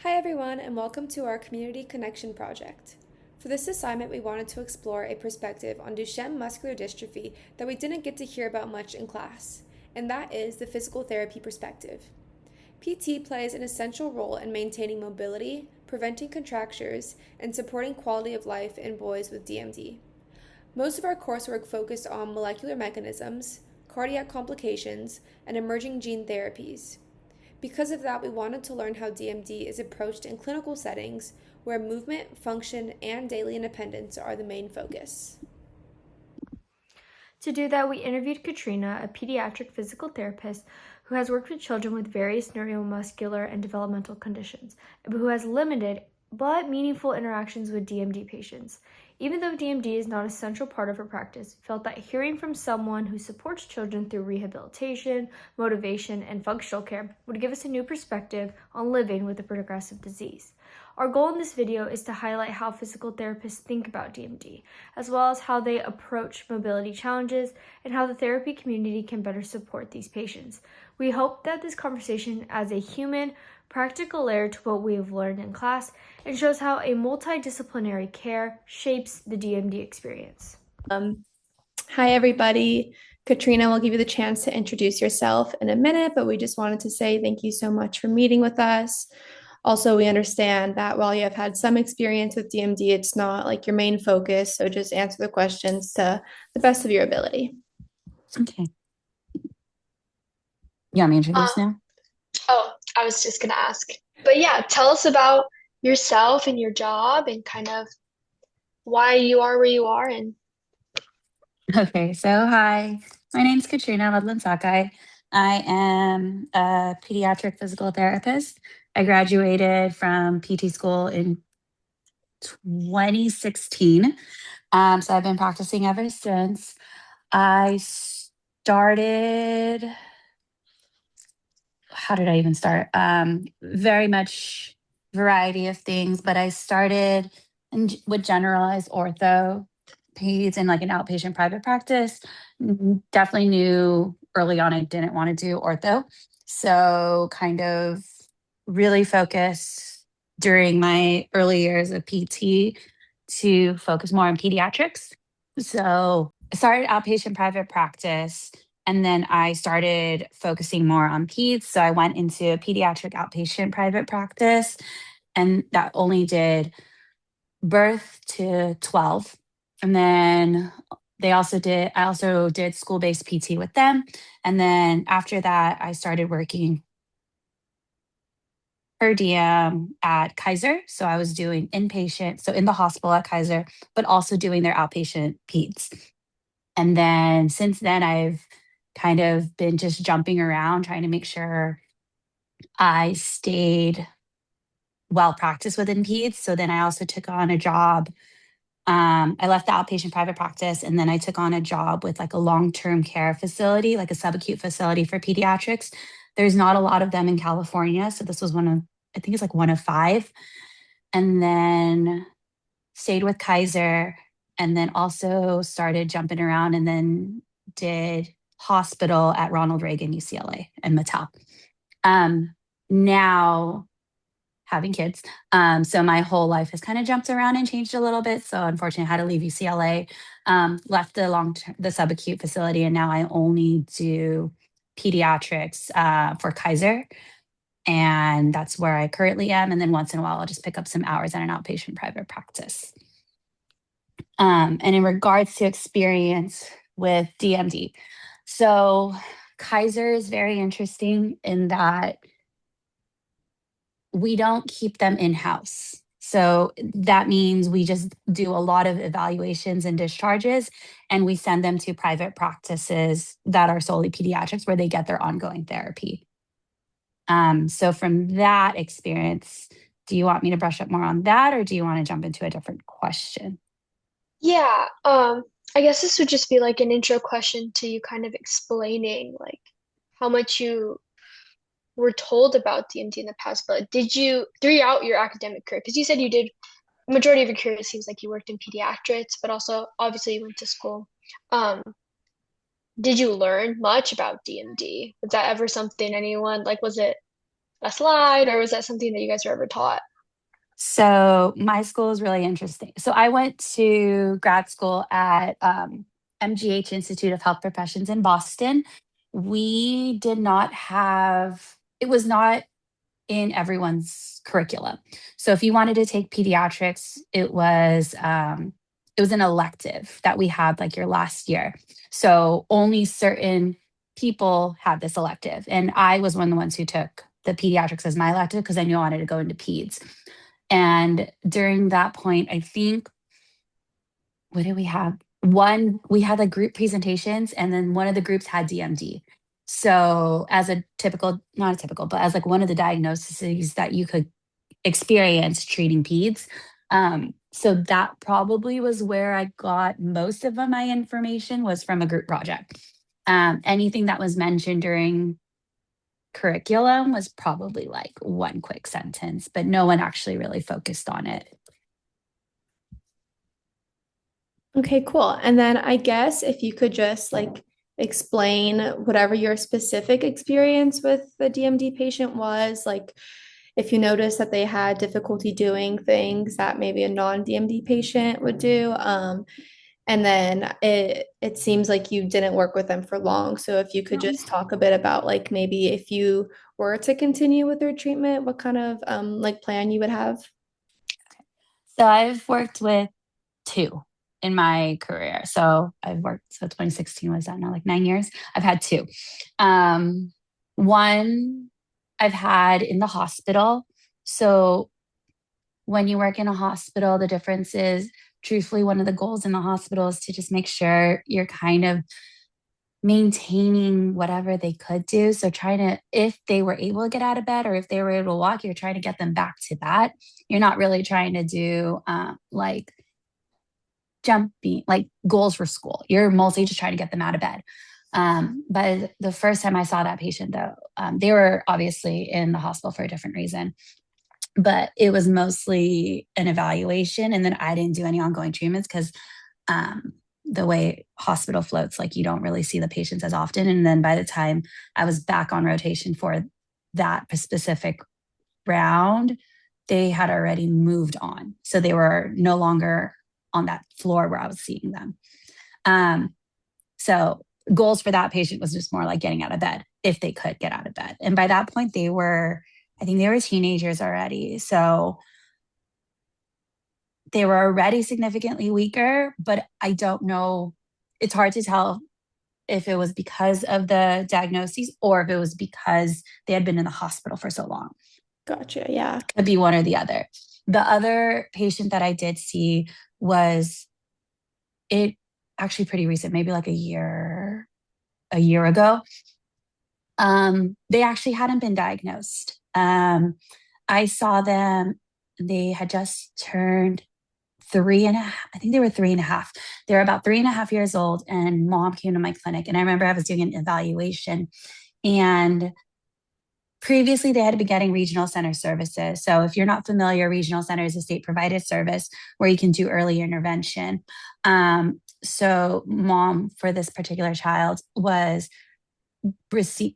Hi everyone, and welcome to our Community Connection project. For this assignment, we wanted to explore a perspective on Duchenne muscular dystrophy that we didn't get to hear about much in class, and that is the physical therapy perspective. PT plays an essential role in maintaining mobility, preventing contractures, and supporting quality of life in boys with DMD. Most of our coursework focused on molecular mechanisms, cardiac complications, and emerging gene therapies. Because of that, we wanted to learn how DMD is approached in clinical settings where movement, function, and daily independence are the main focus. To do that, we interviewed Katrina, a pediatric physical therapist who has worked with children with various neuromuscular and developmental conditions, but who has limited but meaningful interactions with DMD patients. Even though DMD is not a central part of her practice, we felt that hearing from someone who supports children through rehabilitation, motivation, and functional care would give us a new perspective on living with a progressive disease. Our goal in this video is to highlight how physical therapists think about DMD, as well as how they approach mobility challenges and how the therapy community can better support these patients. We hope that this conversation adds a human, practical layer to what we have learned in class and shows how a multidisciplinary care shapes the DMD experience. Hi, everybody. Katrina will give you the chance to introduce yourself in a minute, but we just wanted to say thank you so much for meeting with us. Also, we understand that while you have had some experience with DMD, it's not like your main focus, so just answer the questions to the best of your ability. Okay. You want me to introduce now? I was just gonna ask. But yeah, tell us about yourself and your job and kind of why you are where you are and Okay, so hi, my name's Katrina Ludland-Sakai. I am a pediatric physical therapist. I graduated from PT school in 2016. So I've been practicing ever since. I started, how did I even start? Very much variety of things, but I started with generalized ortho peds in like an outpatient private practice. Definitely knew early on I didn't want to do ortho. So kind of really focus during my early years of PT to focus more on pediatrics. So I started outpatient private practice and then I started focusing more on peds. So I went into a pediatric outpatient private practice, and that only did birth to 12. And then I also did school based PT with them. And then after that, I started working per diem at Kaiser. So I was doing inpatient, so in the hospital at Kaiser, but also doing their outpatient peds. And then since then, I've kind of been just jumping around trying to make sure I stayed well practiced within peds. So then I also took on a job. I left the outpatient private practice and then I took on a job with like a long-term care facility, like a subacute facility for pediatrics. There's not a lot of them in California. So this was one of, I think it's like one of five. And then stayed with Kaiser and then also started jumping around and then did hospital at Ronald Reagan UCLA and Mattel. Now having kids. So my whole life has kind of jumped around and changed a little bit. So unfortunately, I had to leave UCLA, left the the subacute facility, and now I only do pediatrics for Kaiser. And that's where I currently am. And then once in a while, I'll just pick up some hours at an outpatient private practice. And in regards to experience with DMD, so Kaiser is very interesting in that we don't keep them in-house. So that means we just do a lot of evaluations and discharges, and we send them to private practices that are solely pediatrics where they get their ongoing therapy. So from that experience, do you want me to brush up more on that, or do you want to jump into a different question? yeah, I guess this would just be like an intro question to you kind of explaining like how much you were told about DMD in the past, but did you throughout your academic career, because you said you did majority of your career it seems like you worked in pediatrics, but also obviously you went to school. Um, did you learn much about DMD? Was that ever something anyone like was it a slide, or was that something that you guys were ever taught? So my school is really interesting. So I went to grad school at MGH Institute of Health Professions in Boston. We did not have, it was not in everyone's curriculum. So if you wanted to take pediatrics, it was an elective that we had like your last year. So only certain people had this elective, and I was one of the ones who took the pediatrics as my elective because I knew I wanted to go into peds. And during that point, I think, what did we have? We had like group presentations, and then one of the groups had DMD. So, as a typical, not a typical, but as like one of the diagnoses that you could experience treating peds. So that probably was where I got most of my information was from a group project. Anything that was mentioned during curriculum was probably like one quick sentence, but no one actually really focused on it. Okay, cool. And then I guess if you could just like explain whatever your specific experience with the DMD patient was, like if you noticed that they had difficulty doing things that maybe a non-DMD patient would do. And then it seems like you didn't work with them for long. So if you could just talk a bit about like maybe if you were to continue with their treatment, what kind of like plan you would have? So I've worked with two in my career. So 2016 was that now, like 9 years. I've had two. One I've had in the hospital. So when you work in a hospital, the difference is truthfully one of the goals in the hospital is to just make sure you're kind of maintaining whatever they could do. So trying to, if they were able to get out of bed or if they were able to walk, you're trying to get them back to that. You're not really trying to do like jumping, like goals for school. You're mostly just trying to get them out of bed. But the first time I saw that patient, though, they were obviously in the hospital for a different reason, but it was mostly an evaluation. And then I didn't do any ongoing treatments because the way hospital floats, like you don't really see the patients as often. And then by the time I was back on rotation for that specific round, they had already moved on. So they were no longer on that floor where I was seeing them. So goals for that patient was just more like getting out of bed if they could get out of bed. And by that point, I think they were teenagers already. So they were already significantly weaker, but I don't know. It's hard to tell if it was because of the diagnoses or if it was because they had been in the hospital for so long. Gotcha. Yeah. Could be one or the other. The other patient that I did see was it actually pretty recent, maybe like a year ago. They actually hadn't been diagnosed. I saw them, they had just turned 3.5. I think they were 3.5. They were about 3.5 years old, and mom came to my clinic. And I remember I was doing an evaluation, and previously they had been getting regional center services. So if you're not familiar, regional center is a state provided service where you can do early intervention. So mom for this particular child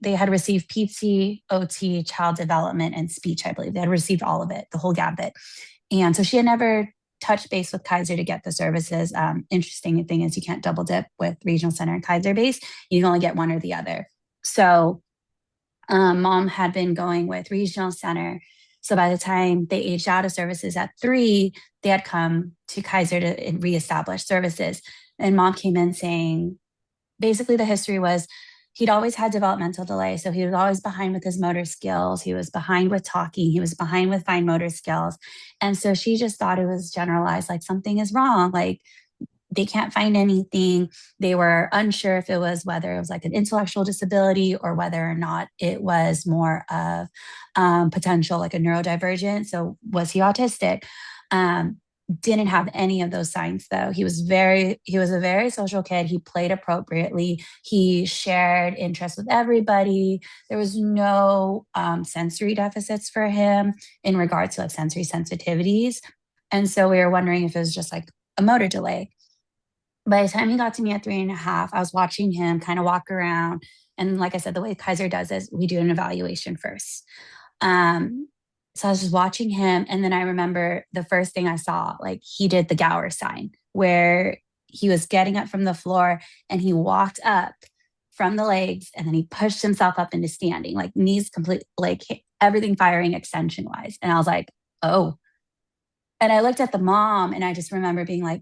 they had received PT, OT, child development, and speech, I believe. They had received all of it, the whole gambit. And so she had never touched base with Kaiser to get the services. Interesting thing is you can't double dip with regional center and Kaiser base. You can only get one or the other. So mom had been going with regional center. So by the time they aged out of services at 3, they had come to Kaiser to reestablish services. And mom came in saying, basically the history was, he'd always had developmental delay. So he was always behind with his motor skills. He was behind with talking. He was behind with fine motor skills. And so she just thought it was generalized, like something is wrong. Like they can't find anything. They were unsure if it was whether it was like an intellectual disability or whether or not it was more of potential like a neurodivergent. So was he autistic? Didn't have any of those signs though. He was a very social kid. He played appropriately. He shared interests with everybody. There was no sensory deficits for him in regards to like sensory sensitivities. And so we were wondering if it was just like a motor delay. By the time he got to me at 3.5, I was watching him kind of walk around. And like I said, the way Kaiser does is we do an evaluation first. Um, so I was just watching him, and then I remember the first thing I saw, like he did the Gower sign, where he was getting up from the floor and he walked up from the legs, and then he pushed himself up into standing, like knees complete, like everything firing extension wise. And I was like, oh. And I looked at the mom, and I just remember being like,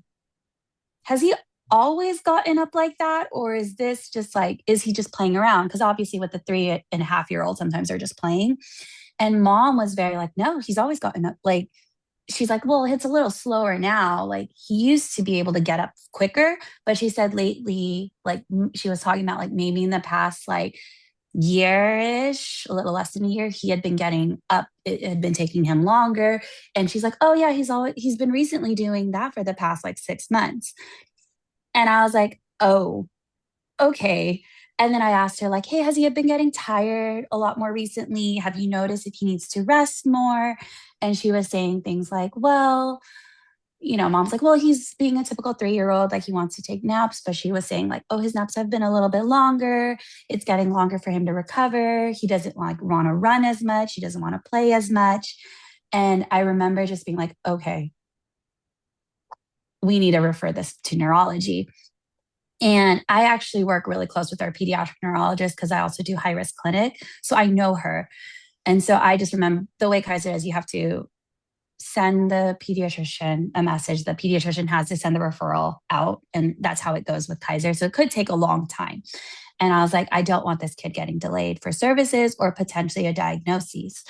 has he always gotten up like that? Or is this just like, is he just playing around? Because obviously, with the 3.5-year-old, sometimes they're just playing. And mom was very like, no, he's always gotten up. Like, she's like, well, it's a little slower now. Like, he used to be able to get up quicker. But she said lately, like, she was talking about like maybe in the past, like, year-ish, a little less than a year, he had been getting up. It had been taking him longer. And she's like, oh yeah, he's been recently doing that for the past like 6 months. And I was like, oh, okay. And then I asked her, like, hey, has he been getting tired a lot more recently? Have you noticed if he needs to rest more? And she was saying things like, well, mom's like, well, he's being a typical 3-year-old, like he wants to take naps. But she was saying, like, oh, his naps have been a little bit longer. It's getting longer for him to recover. He doesn't like want to run as much. He doesn't want to play as much. And I remember just being like, okay, we need to refer this to neurology. And I actually work really close with our pediatric neurologist because I also do high risk clinic. So I know her. And so I just remember the way Kaiser is, you have to send the pediatrician a message. The pediatrician has to send the referral out. And that's how it goes with Kaiser. So it could take a long time. And I was like, I don't want this kid getting delayed for services or potentially a diagnosis.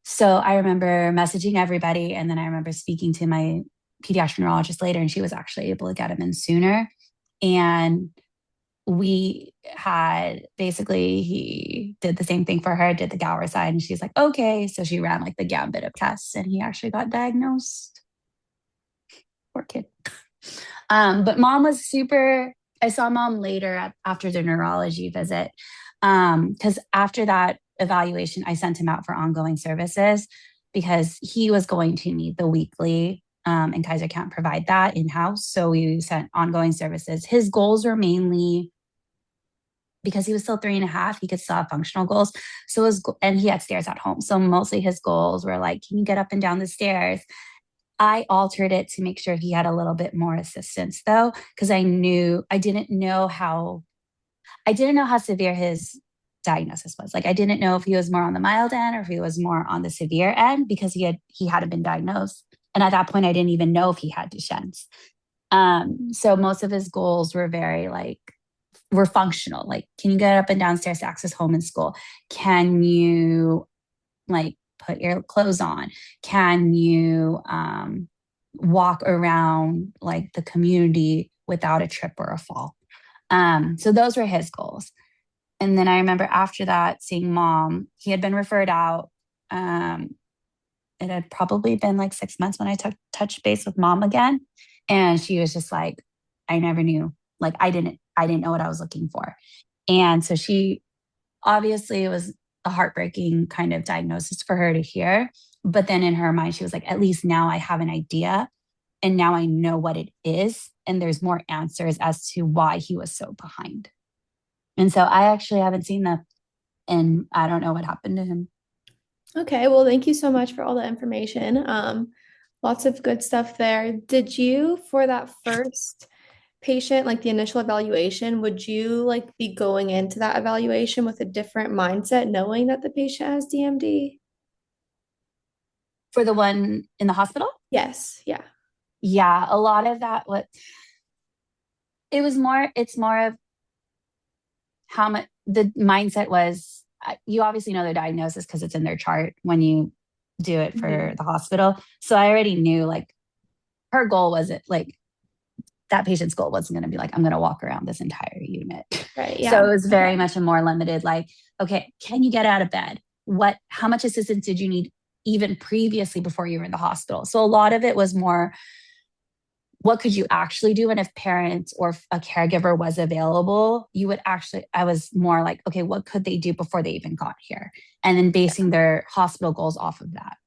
So I remember messaging everybody. And then I remember speaking to my pediatric neurologist later, and she was actually able to get him in sooner. And we had basically, he did the same thing for her, did the Gower side, and she's like, okay. So she ran like the gambit of tests, and he actually got diagnosed. Poor kid. But mom was super, I saw mom later after the neurology visit. Because after that evaluation, I sent him out for ongoing services because he was going to need the weekly, and Kaiser can't provide that in-house. So we sent ongoing services. His goals were mainly, because he was still 3.5, he could still have functional goals. So and he had stairs at home. So mostly his goals were like, can you get up and down the stairs? I altered it to make sure he had a little bit more assistance though, because I didn't know how severe his diagnosis was. Like, I didn't know if he was more on the mild end or if he was more on the severe end, because he hadn't been diagnosed. And at that point, I didn't even know if he had Duchenne's. So most of his goals were were functional. Like, can you get up and downstairs to access home and school? Can you like put your clothes on? Can you walk around like the community without a trip or a fall? So those were his goals. And then I remember after that, seeing mom, he had been referred out. It had probably been like 6 months when I touched base with mom again. And she was just like, I never knew. Like, I didn't know what I was looking for. And so she, obviously, it was a heartbreaking kind of diagnosis for her to hear. But then in her mind, she was like, at least now I have an idea. And now I know what it is. And there's more answers as to why he was so behind. And so I actually haven't seen that. And I don't know what happened to him. Okay, well, thank you so much for all the information. Lots of good stuff there. Did you, for that first patient, like the initial evaluation, would you like be going into that evaluation with a different mindset, knowing that the patient has DMD? For the one in the hospital? Yes, yeah. Yeah, a lot of that, it's more of how much the mindset was. You obviously know their diagnosis because it's in their chart when you do it for the hospital. So I already knew, like, her goal wasn't like, that patient's goal wasn't going to be like, I'm going to walk around this entire unit. Right, yeah. So it was very much a more limited, like, okay, can you get out of bed? How much assistance did you need even previously before you were in the hospital? So a lot of it was more, what could you actually do? And if parents or a caregiver was available, I was more like, okay, what could they do before they even got here? And then basing their hospital goals off of that.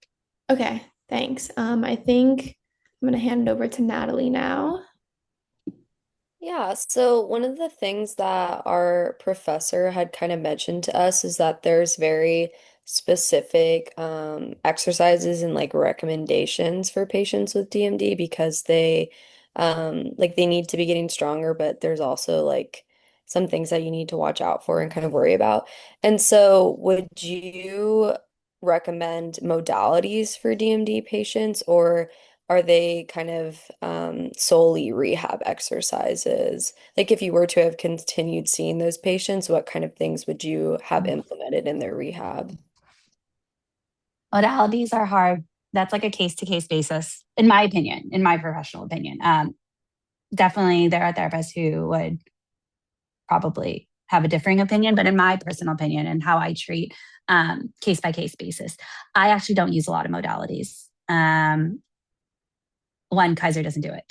Okay, thanks. I think I'm going to hand it over to Natalie now. Yeah, so one of the things that our professor had kind of mentioned to us is that there's very specific exercises and like recommendations for patients with DMD because they like they need to be getting stronger, but there's also like some things that you need to watch out for and kind of worry about. And so, would you recommend modalities for DMD patients, or are they kind of solely rehab exercises? Like, if you were to have continued seeing those patients, what kind of things would you have implemented in their rehab? Modalities are hard. That's like a case to case basis, in my opinion, in my professional opinion. Definitely, there are therapists who would probably have a differing opinion, but in my personal opinion and how I treat case by case basis, I actually don't use a lot of modalities. One, Kaiser doesn't do it.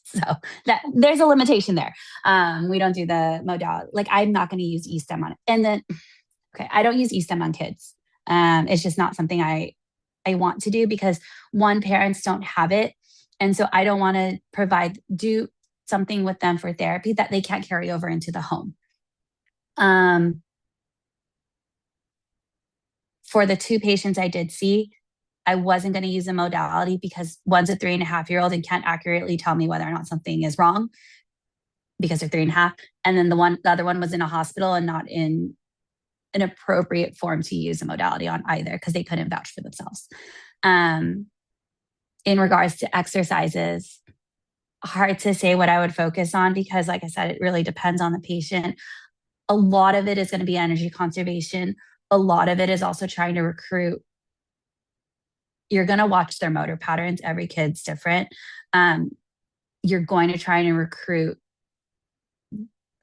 So that there's a limitation there. We don't do the modality. Like I'm not going to use e-stem on it. And then, okay, I don't use e-stem on kids. It's just not something I want to do because one, parents don't have it. And so I don't want to do something with them for therapy that they can't carry over into the home. For the two patients I did see, I wasn't going to use a modality because one's a 3.5-year-old and can't accurately tell me whether or not something is wrong because they're 3.5. And then the other one was in a hospital and not in an appropriate form to use a modality on either because they couldn't vouch for themselves. In regards to exercises, hard to say what I would focus on because, like I said, it really depends on the patient. A lot of it is going to be energy conservation. A lot of it is also trying to recruit. You're going to watch their motor patterns. Every kid's different. You're going to try and recruit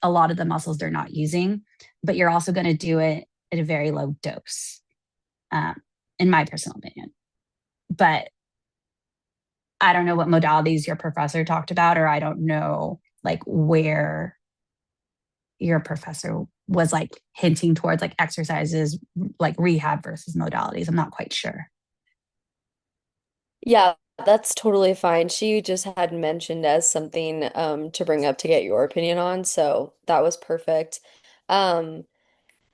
a lot of the muscles they're not using, but you're also going to do it at a very low dose, in my personal opinion. But I don't know what modalities your professor talked about, or I don't know like where your professor was like hinting towards like exercises, like rehab versus modalities. I'm not quite sure. Yeah, that's totally fine. She just had mentioned as something to bring up to get your opinion on, so that was perfect. Um,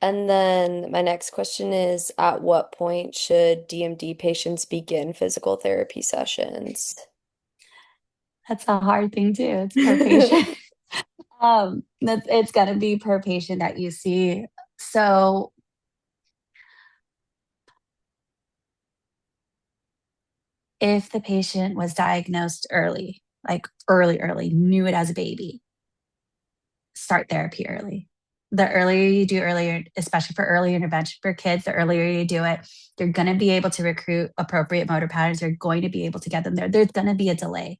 and then my next question is, at what point should DMD patients begin physical therapy sessions? That's a hard thing too. It's per patient. It's gonna be per patient that you see. So if the patient was diagnosed early, like early, knew it as a baby, start therapy early. The earlier you do earlier, especially for early intervention for kids, the earlier you do it, you're going to be able to recruit appropriate motor patterns. You're going to be able to get them there. There's going to be a delay.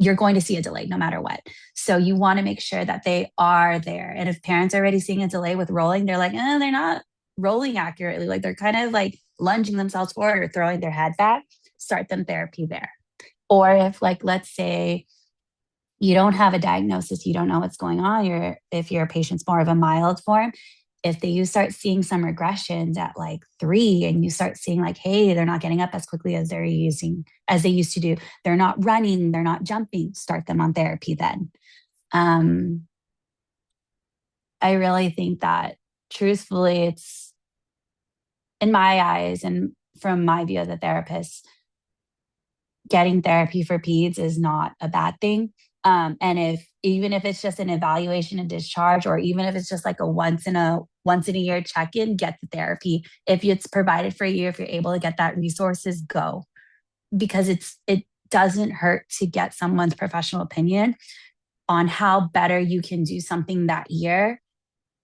You're going to see a delay no matter what. So you want to make sure that they are there. And if parents are already seeing a delay with rolling, they're like, they're not rolling accurately. Like they're kind of like lunging themselves forward or throwing their head back, start them therapy there. Or if like, let's say you don't have a diagnosis, you don't know what's going on, if your patient's more of a mild form, if you start seeing some regressions at like 3 and you start seeing like, hey, they're not getting up as quickly as they used to do, they're not running, they're not jumping, start them on therapy then. I really think that truthfully, it's in my eyes and from my view as a therapist, getting therapy for peds is not a bad thing. And even if it's just an evaluation and discharge, or even if it's just like a once in a year check-in, get the therapy. If it's provided for you, if you're able to get that resources, go. Because it doesn't hurt to get someone's professional opinion on how better you can do something that year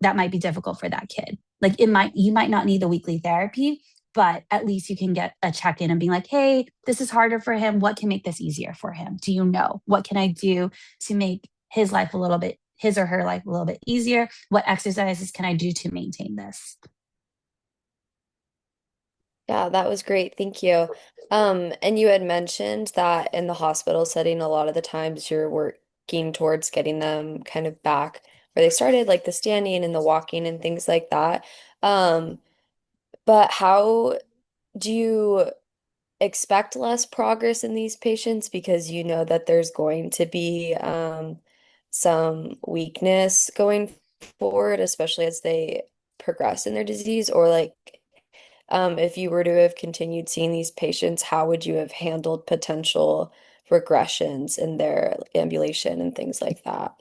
that might be difficult for that kid. Like you might not need the weekly therapy, but at least you can get a check-in and be like, hey, this is harder for him. What can make this easier for him? Do you know? What can I do to make his or her life a little bit easier? What exercises can I do to maintain this? Yeah, that was great. Thank you. And you had mentioned that in the hospital setting, a lot of the times you're working towards getting them kind of back where they started, like the standing and the walking and things like that. Um, but how do you expect less progress in these patients because you know that there's going to be some weakness going forward, especially as they progress in their disease, or like if you were to have continued seeing these patients, how would you have handled potential regressions in their ambulation and things like that?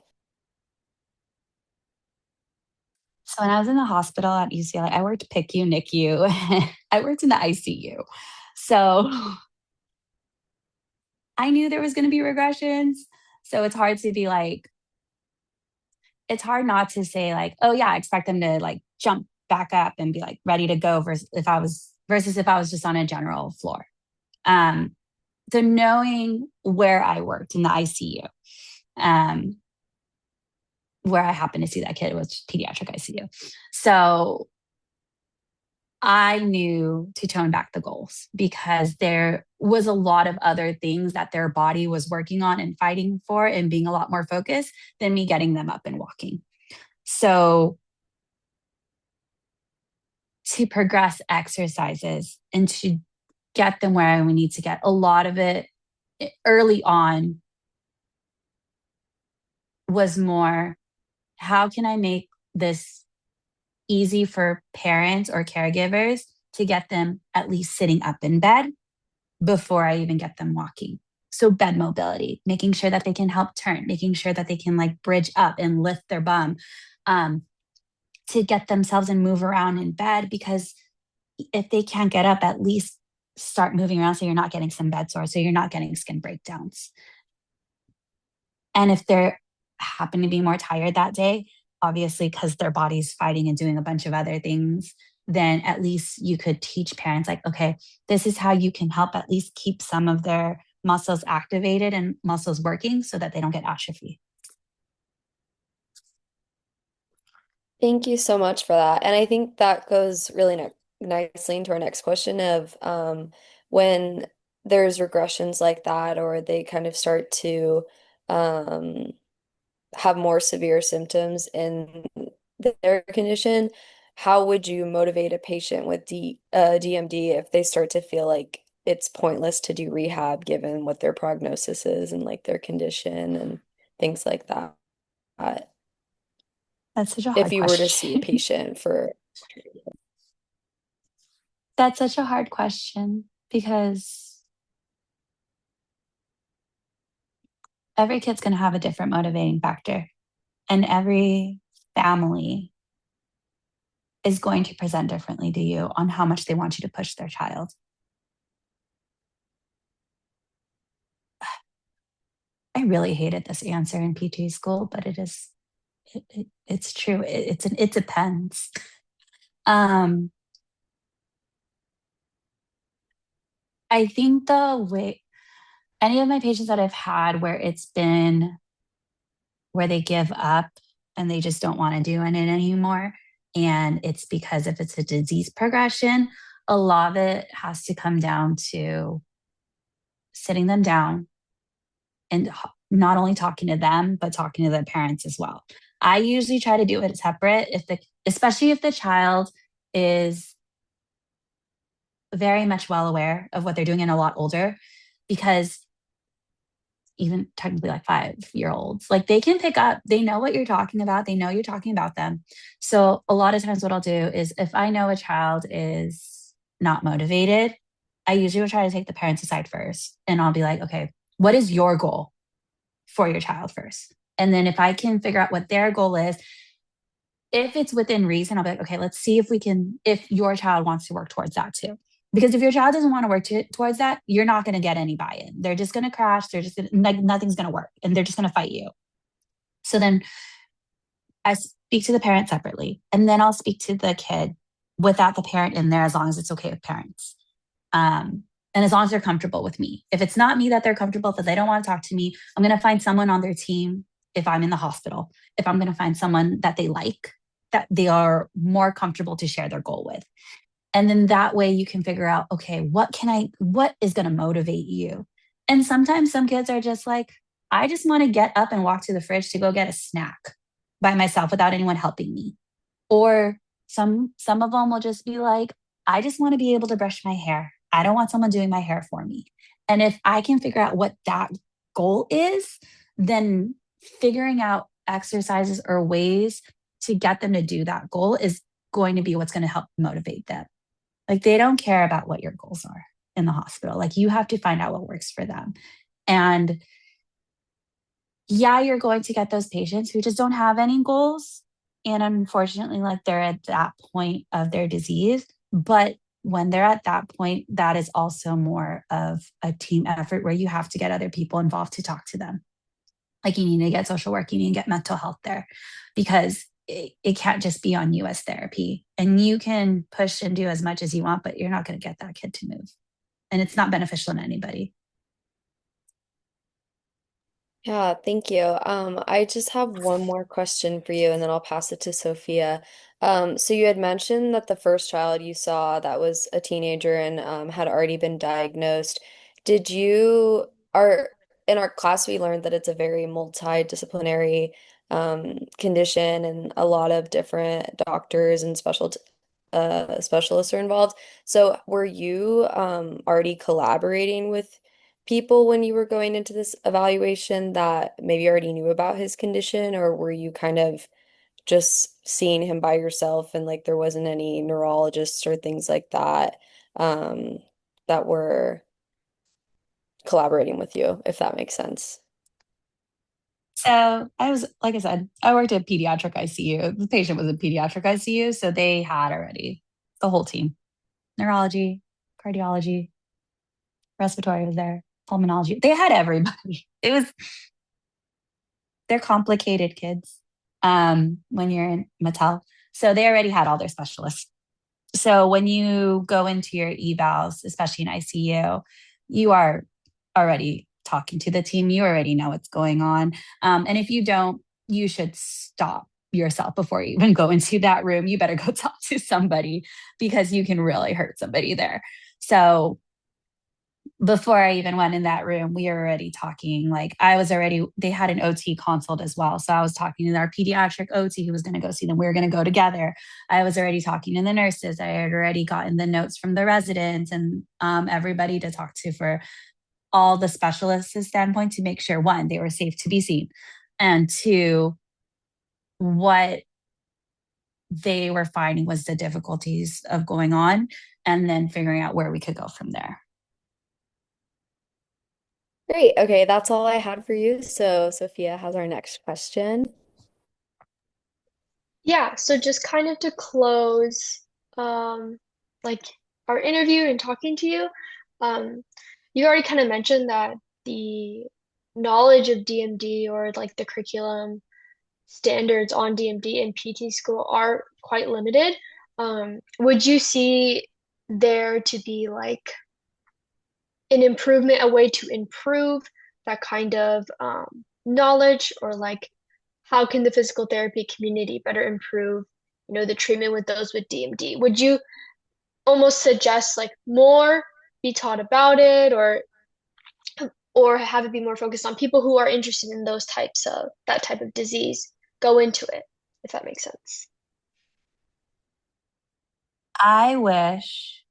So when I was in the hospital at UCLA, I worked PICU, NICU. I worked in the ICU. So I knew there was going to be regressions. So it's hard to be like, it's hard not to say like, oh yeah, I expect them to like jump back up and be like ready to go versus if I was just on a general floor. Um, so knowing where I worked in the ICU, um, where I happened to see that kid was pediatric ICU. So I knew to tone back the goals because there was a lot of other things that their body was working on and fighting for and being a lot more focused than me getting them up and walking. So to progress exercises and to get them where we need to get, a lot of it early on was more, how can I make this easy for parents or caregivers to get them at least sitting up in bed before I even get them walking? So bed mobility, making sure that they can help turn, making sure that they can like bridge up and lift their bum, to get themselves and move around in bed, because if they can't get up, at least start moving around so you're not getting some bed sores, so you're not getting skin breakdowns. And if they're happen to be more tired that day, obviously because their body's fighting and doing a bunch of other things, then at least you could teach parents like, okay, this is how you can help at least keep some of their muscles activated and muscles working so that they don't get atrophy. Thank you so much for that. And I think that goes really nicely into our next question of when there's regressions like that, or they kind of start to um, have more severe symptoms in their condition, how would you motivate a patient with DMD if they start to feel like it's pointless to do rehab given what their prognosis is and like their condition and things like that? That's such a If hard you were to see a question. patient for That's such a hard question because every kid's going to have a different motivating factor, and every family is going to present differently to you on how much they want you to push their child. I really hated this answer in PT school, but it's true. It depends. I think the way any of my patients that I've had where it's been where they give up and they just don't want to do it anymore, and it's because if it's a disease progression, a lot of it has to come down to sitting them down and not only talking to them, but talking to their parents as well. I usually try to do it separate especially if the child is very much well aware of what they're doing and a lot older, because even technically like 5-year olds, like they can pick up, they know what you're talking about. They know you're talking about them. So a lot of times what I'll do is if I know a child is not motivated, I usually will try to take the parents aside first. And I'll be like, okay, what is your goal for your child first? And then if I can figure out what their goal is, if it's within reason, I'll be like, okay, let's see if your child wants to work towards that too. Because if your child doesn't want to work towards that, you're not going to get any buy-in. They're just going to crash. They're just going to, like, nothing's going to work, and they're just going to fight you. So then I speak to the parent separately, and then I'll speak to the kid without the parent in there, as long as it's okay with parents. And as long as they're comfortable with me. If it's not me that they're comfortable, if they don't want to talk to me, I'm going to find someone on their team if I'm in the hospital. If I'm going to find someone that they like, that they are more comfortable to share their goal with. And then that way you can figure out, okay, what is going to motivate you? And sometimes some kids are just like, I just want to get up and walk to the fridge to go get a snack by myself without anyone helping me. Or some of them will just be like, I just want to be able to brush my hair. I don't want someone doing my hair for me. And if I can figure out what that goal is, then figuring out exercises or ways to get them to do that goal is going to be what's going to help motivate them. Like they don't care about what your goals are in the hospital. Like you have to find out what works for them. And yeah, you're going to get those patients who just don't have any goals. And unfortunately, like they're at that point of their disease. But when they're at that point, that is also more of a team effort where you have to get other people involved to talk to them. Like you need to get social work, you need to get mental health there because it can't just be on you as therapy. And you can push and do as much as you want, but you're not going to get that kid to move. And it's not beneficial to anybody. Yeah, thank you. I just have one more question for you, and then I'll pass it to Sophia. So you had mentioned that the first child you saw that was a teenager and had already been diagnosed. Did you are in our class we learned that it's a very multidisciplinary condition, and a lot of different doctors and specialists are involved. So were you already collaborating with people when you were going into this evaluation that maybe already knew about his condition, or were you kind of just seeing him by yourself and like there wasn't any neurologists or things like that um, that were collaborating with you, if that makes sense? So I was, like I said, I worked at pediatric ICU. The patient was in pediatric ICU. So they had already the whole team, neurology, cardiology, respiratory was there, pulmonology. They had everybody. They're complicated kids when you're in Mattel. So they already had all their specialists. So when you go into your evals, especially in ICU, you are already talking to the team. You already know what's going on. And if you don't, you should stop yourself before you even go into that room. You better go talk to somebody because you can really hurt somebody there. So before I even went in that room, we were already talking. Like they had an OT consult as well. So I was talking to our pediatric OT who was going to go see them. We were going to go together. I was already talking to the nurses. I had already gotten the notes from the residents and everybody to talk to for all the specialists' standpoint to make sure, one, they were safe to be seen, and two, what they were finding was the difficulties of going on, and then figuring out where we could go from there. Great. Okay, that's all I had for you. So Sophia has our next question. Yeah, so just kind of to close, um, like our interview and talking to you, um, you already kind of mentioned that the knowledge of DMD or like the curriculum standards on DMD in PT school are quite limited. Would you see there to be like an improvement, a way to improve that kind of knowledge, or like how can the physical therapy community better improve, the treatment with those with DMD? Would you almost suggest like more be taught about it, or have it be more focused on people who are interested in that type of disease go into it, if that makes sense? I wish.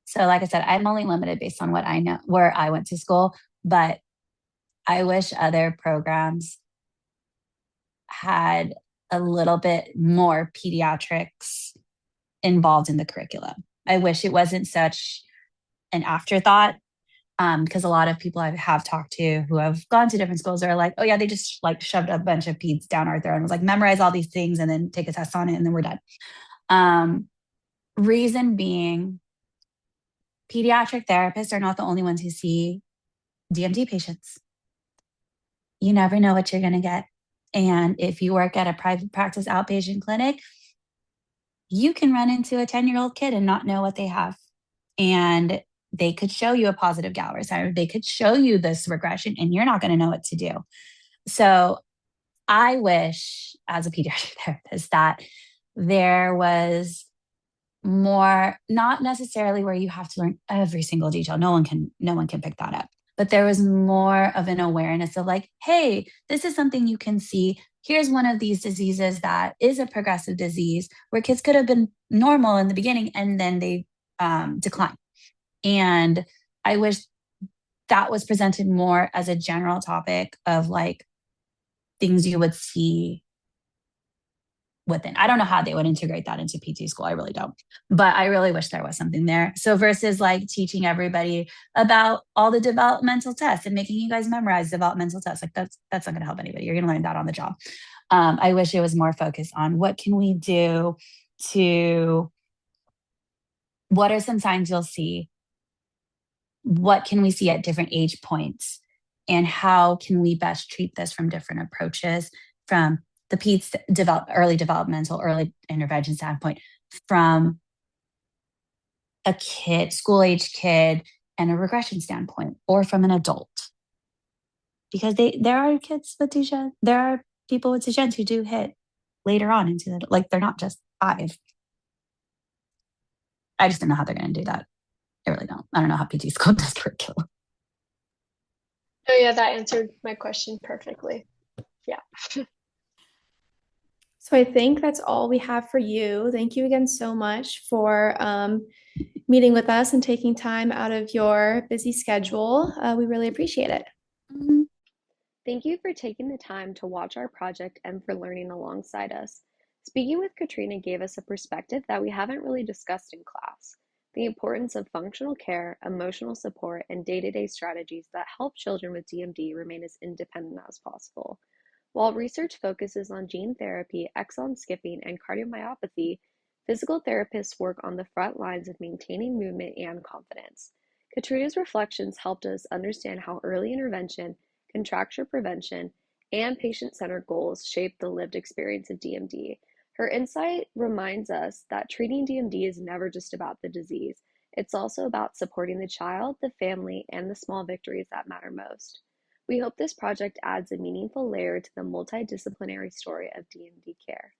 So, like I said, I'm only limited based on what I know, where I went to school, but I wish other programs had a little bit more pediatrics involved in the curriculum. I wish it wasn't such an afterthought because a lot of people I have talked to who have gone to different schools are like, oh yeah, they just like shoved a bunch of peds down our throat and was like, memorize all these things and then take a test on it and then we're done. Reason being, pediatric therapists are not the only ones who see DMD patients. You never know what you're going to get. And if you work at a private practice outpatient clinic, you can run into a 10-year-old kid and not know what they have. And they could show you a positive Galleri sign. They could show you this regression and you're not going to know what to do. So I wish as a pediatric therapist that there was more, not necessarily where you have to learn every single detail. No one can pick that up. But there was more of an awareness of like, hey, this is something you can see. Here's one of these diseases that is a progressive disease where kids could have been normal in the beginning and then they decline. And I wish that was presented more as a general topic of like things you would see within. I don't know how they would integrate that into PT school. I really don't. But I really wish there was something there. So versus like teaching everybody about all the developmental tests and making you guys memorize developmental tests, like that's not going to help anybody. You're going to learn that on the job. I wish it was more focused on what can we do to, what are some signs you'll see? What can we see at different age points? And how can we best treat this from different approaches, from the PEDS early developmental, early intervention standpoint, from a kid, school age kid, and a regression standpoint, or from an adult? Because there are kids with Duchenne, there are people with Duchenne who do hit later on into the, like they're not just 5. I just don't know how they're going to do that. I really don't. I don't know how PT school does curriculum. Oh yeah, that answered my question perfectly. Yeah. So I think that's all we have for you. Thank you again so much for meeting with us and taking time out of your busy schedule. We really appreciate it. Mhm. Thank you for taking the time to watch our project and for learning alongside us. Speaking with Katrina gave us a perspective that we haven't really discussed in class: the importance of functional care, emotional support, and day-to-day strategies that help children with DMD remain as independent as possible. While research focuses on gene therapy, exon skipping, and cardiomyopathy, physical therapists work on the front lines of maintaining movement and confidence. Katrina's reflections helped us understand how early intervention, contracture prevention, and patient-centered goals shape the lived experience of DMD. Her insight reminds us that treating DMD is never just about the disease. It's also about supporting the child, the family, and the small victories that matter most. We hope this project adds a meaningful layer to the multidisciplinary story of DMD care.